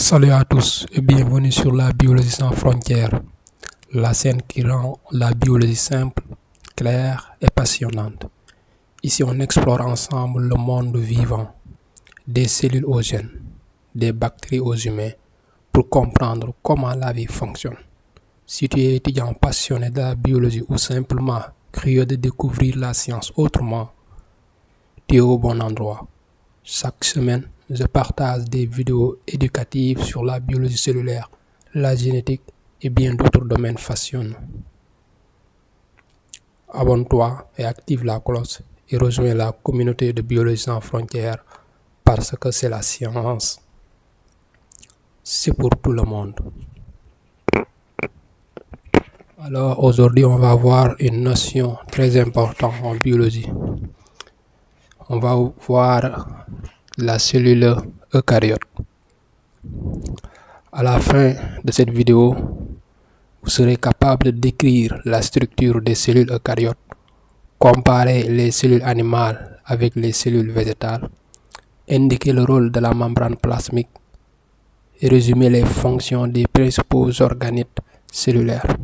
Salut à tous et bienvenue sur la biologie sans frontières, la scène qui rend la biologie simple, claire et passionnante. Ici, on explore ensemble le monde vivant, des cellules aux gènes, des bactéries aux humains, pour comprendre comment la vie fonctionne. Si tu es étudiant passionné de la biologie ou simplement curieux de découvrir la science autrement, tu es au bon endroit. Chaque semaine, je partage des vidéos éducatives sur la biologie cellulaire, la génétique et bien d'autres domaines passionnants. Abonne-toi et active la cloche et rejoins la communauté de biologie sans frontières parce que c'est la science. C'est pour tout le monde. Alors aujourd'hui, on va voir une notion très importante en biologie. On va voir la cellule eucaryote. À la fin de cette vidéo, vous serez capable de décrire la structure des cellules eucaryotes, comparer les cellules animales avec les cellules végétales, indiquer le rôle de la membrane plasmique et résumer les fonctions des principaux organites cellulaires.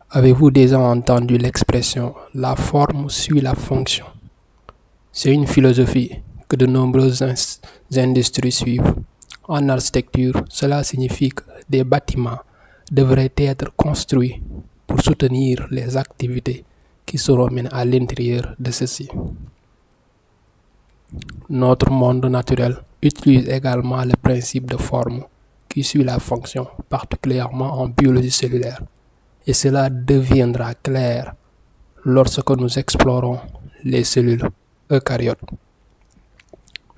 Avez-vous déjà entendu l'expression « la forme suit la fonction » ? C'est une philosophie que de nombreuses industries suivent. En architecture, cela signifie que des bâtiments devraient être construits pour soutenir les activités qui seront menées à l'intérieur de ceux-ci. Notre monde naturel utilise également le principe de forme qui suit la fonction, particulièrement en biologie cellulaire. Et cela deviendra clair lorsque nous explorons les cellules eucaryotes.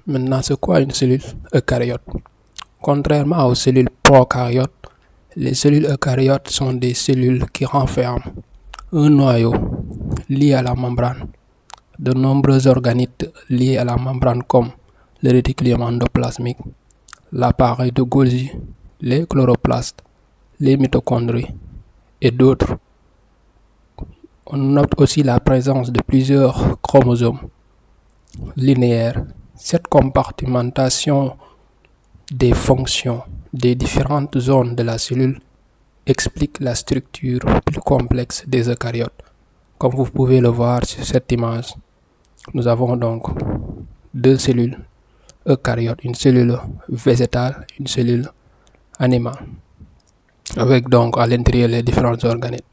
Maintenant, c'est quoi une cellule eucaryote? Contrairement aux cellules prokaryotes, les cellules eucaryotes sont des cellules qui renferment un noyau lié à la membrane, de nombreux organites liés à la membrane comme le réticulum endoplasmique, l'appareil de Golgi, les chloroplastes, les mitochondries et d'autres. On note aussi la présence de plusieurs chromosomes linéaires. Cette compartimentation des fonctions des différentes zones de la cellule explique la structure plus complexe des eucaryotes. Comme vous pouvez le voir sur cette image, nous avons donc deux cellules eucaryotes, une cellule végétale, une cellule animale, avec donc à l'intérieur les différents organites.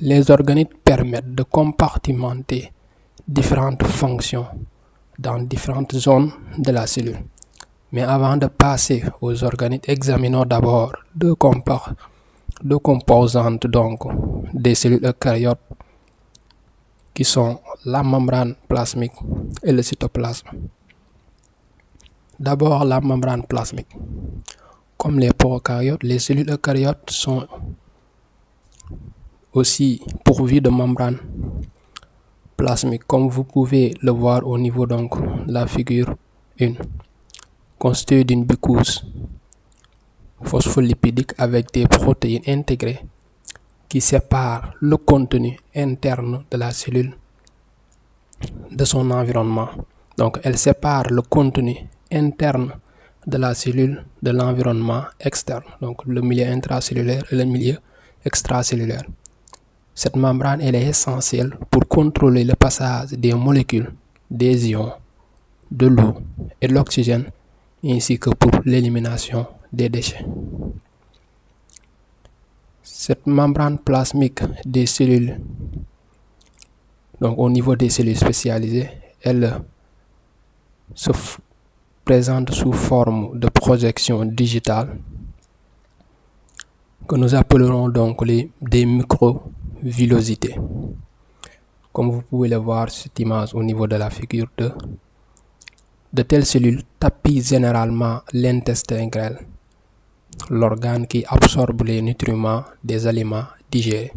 Les organites permettent de compartimenter différentes fonctions dans différentes zones de la cellule. Mais avant de passer aux organites, examinons d'abord deux composantes donc des cellules eucaryotes qui sont la membrane plasmique et le cytoplasme. D'abord la membrane plasmique. Comme les prokaryotes, les cellules eucaryotes sont aussi pourvues de membranes plasmique, comme vous pouvez le voir au niveau donc de la figure 1, constituée d'une bicouche phospholipidique avec des protéines intégrées qui séparent le contenu interne de la cellule de son environnement. Donc elle sépare le contenu interne de la cellule de l'environnement externe, donc le milieu intracellulaire et le milieu extracellulaire. Cette membrane elle est essentielle pour contrôler le passage des molécules, des ions, de l'eau et de l'oxygène, ainsi que pour l'élimination des déchets. Cette membrane plasmique des cellules, donc au niveau des cellules spécialisées, elle se présente sous forme de projection digitale que nous appellerons donc des microvillosités. Comme vous pouvez le voir sur cette image au niveau de la figure 2, de telles cellules tapissent généralement l'intestin grêle, l'organe qui absorbe les nutriments des aliments digérés.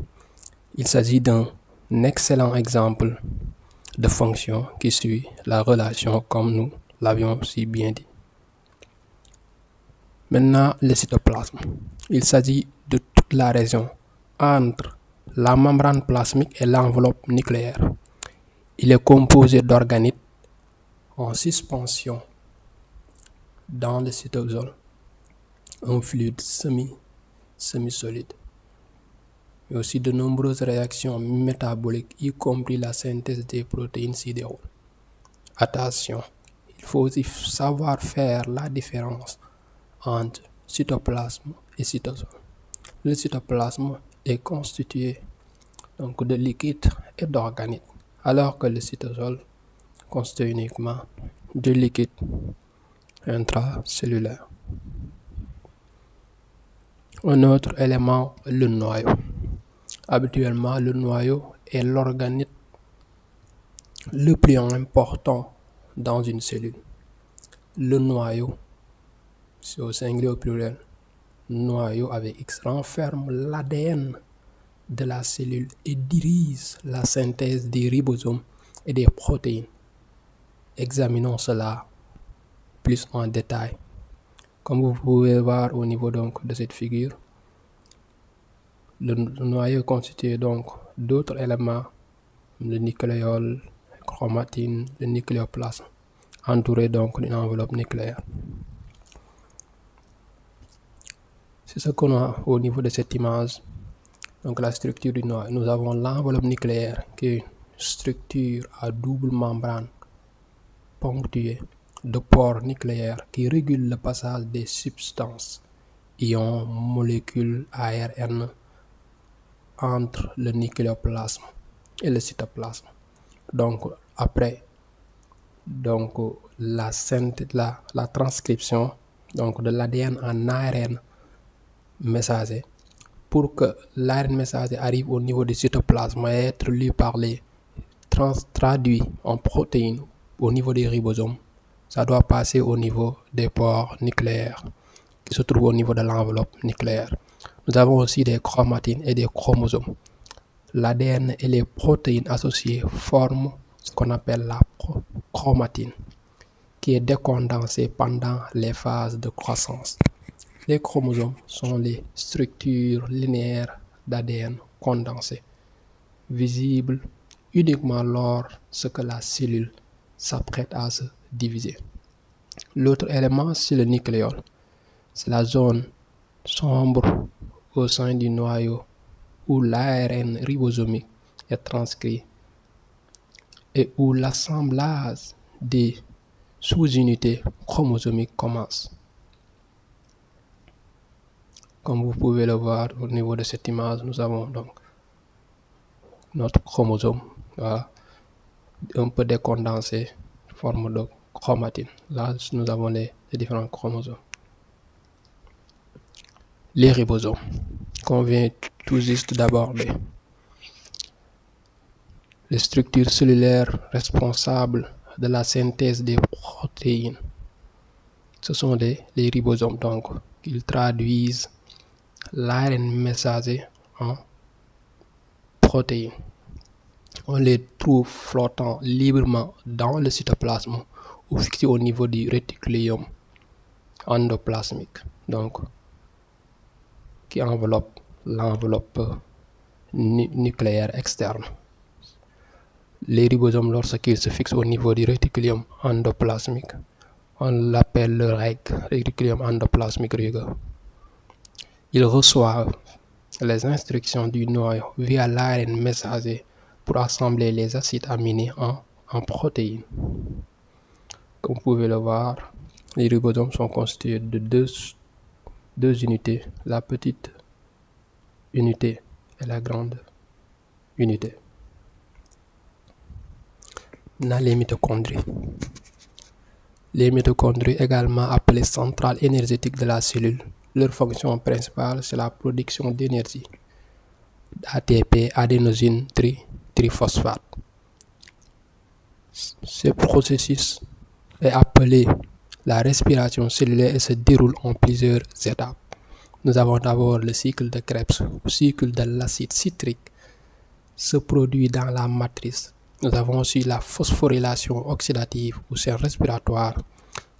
Il s'agit d'un excellent exemple de fonction qui suit la relation comme nous l'avions si bien dit. Maintenant, le cytoplasme. Il s'agit de toute la région entre la membrane plasmique et l'enveloppe nucléaire. Il est composé d'organites en suspension dans le cytosol un fluide semi-solide, mais aussi de nombreuses réactions métaboliques, y compris la synthèse des protéines, s'y déroulent. Attention, il faut aussi savoir faire la différence entre cytoplasme et cytosol. Le cytoplasme est constitué donc de liquide et d'organique, alors que le cytosol constitue uniquement de liquide intracellulaire. Un autre élément, le noyau. Habituellement, le noyau est l'organe le plus important dans une cellule. Le noyau, c'est au singulier au pluriel, noyau avec X, renferme l'ADN de la cellule et dirige la synthèse des ribosomes et des protéines. Examinons cela plus en détail. Comme vous pouvez voir au niveau donc de cette figure, le noyau est constitué donc d'autres éléments, le nucléole, la chromatine, le nucléoplasme, entouré donc d'une enveloppe nucléaire. C'est ce qu'on a au niveau de cette image. Donc la structure du noyau. Nous avons l'enveloppe nucléaire qui est une structure à double membrane ponctuée de pores nucléaires qui régulent le passage des substances, ions, molécules, ARN entre le nucléoplasme et le cytoplasme. Donc après la transcription donc de l'ADN en ARN messager, pour que l'ARN messager arrive au niveau du cytoplasme et être lu par les traduit en protéines au niveau des ribosomes, ça doit passer au niveau des pores nucléaires qui se trouvent au niveau de l'enveloppe nucléaire. Nous avons aussi des chromatines et des chromosomes. L'ADN et les protéines associées forment ce qu'on appelle la chromatine, qui est décondensée pendant les phases de croissance. Les chromosomes sont les structures linéaires d'ADN condensées, visibles uniquement lorsque la cellule s'apprête à se diviser. L'autre élément, c'est le nucléole. C'est la zone sombre au sein du noyau où l'ARN ribosomique est transcrit et où l'assemblage des sous-unités chromosomiques commence. Comme vous pouvez le voir au niveau de cette image, nous avons donc notre chromosome, voilà, un peu décondensé, forme de chromatine. Là, nous avons les différents chromosomes. Les ribosomes, qu'on vient tout juste d'aborder. Les structures cellulaires responsables de la synthèse des protéines, ce sont les ribosomes. Donc, ils traduisent l'ARN messager en protéines. On les trouve flottant librement dans le cytoplasme ou fixés au niveau du réticulum endoplasmique, donc qui enveloppe l'enveloppe nucléaire externe. Les ribosomes, lorsqu'ils se fixent au niveau du réticulum endoplasmique, on l'appelle le réticulum endoplasmique rugueux. Ils reçoivent les instructions du noyau via l'ARN messager pour assembler les acides aminés en protéines. Comme vous pouvez le voir, les ribosomes sont constitués de deux unités, la petite unité et la grande unité. On a les mitochondries. Les mitochondries, également appelées centrales énergétiques de la cellule, leur fonction principale, c'est la production d'énergie, ATP, adénosine triphosphate. Ce processus est appelé la respiration cellulaire et se déroule en plusieurs étapes. Nous avons d'abord le cycle de Krebs, le cycle de l'acide citrique se produit dans la matrice. Nous avons aussi la phosphorylation oxydative ou chaîne respiratoire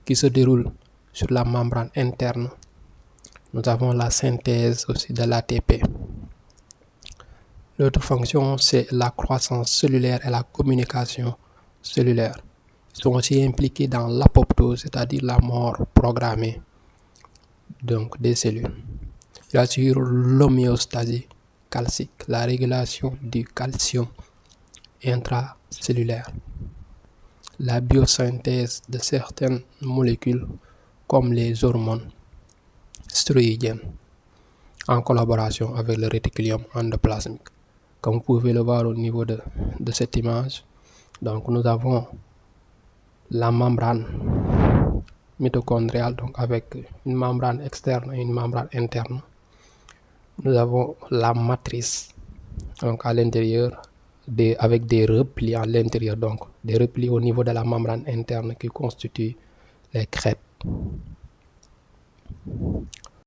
qui se déroule sur la membrane interne. Nous avons la synthèse aussi de l'ATP. L'autre fonction, c'est la croissance cellulaire et la communication cellulaire. sont aussi impliqués dans l'apoptose, c'est-à-dire la mort programmée donc des cellules. Il assure l'homéostasie calcique, la régulation du calcium intracellulaire, la biosynthèse de certaines molécules comme les hormones stéroïdiennes en collaboration avec le réticulum endoplasmique. Comme vous pouvez le voir au niveau de cette image, donc nous avons la membrane mitochondriale, donc avec une membrane externe et une membrane interne. Nous avons la matrice, donc à l'intérieur, avec des replis à l'intérieur, donc des replis au niveau de la membrane interne qui constituent les crêpes.